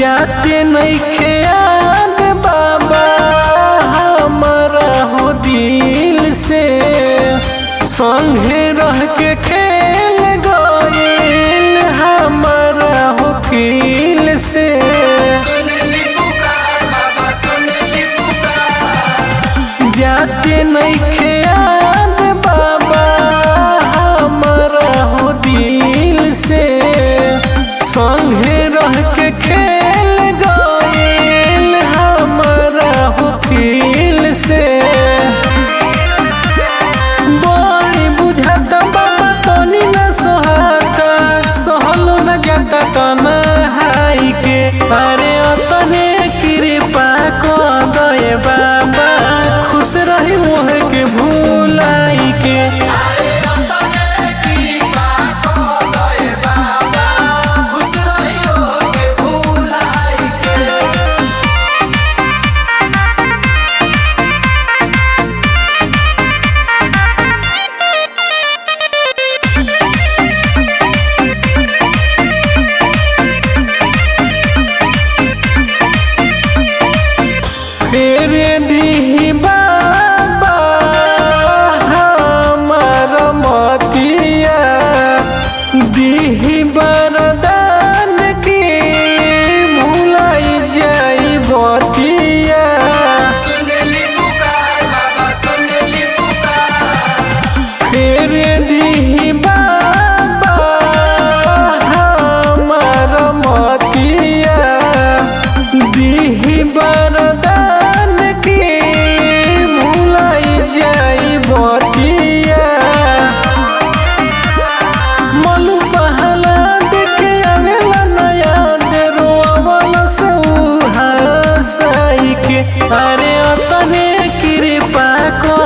जाते नइखे याद बाबा हमारा हो दिल से, संगे रह के खेल गइल हमारा हो फील से। जाते नइखे याद बाबा हमारा हो दिल से, संगे रह के खेल गइल हमारा हो फील से। बड़ी बुझाता बाबा तनी न सोहाता, सहलो न जाता तन्हाई के। अरे अपने कृपा को दे बाबा, खुश रही मोह के भूलाई के। फेरे दी बाबा हमार मतिया, दी वरदान की भुलाई जाई बतिया। फेरे दी बाबा हमार मतिया, दी वरदान की भुलाई जाई बतिया। मनु पहला देखे आवेला नया दे रोवल से हंसाई के। अरे अपने कृपा को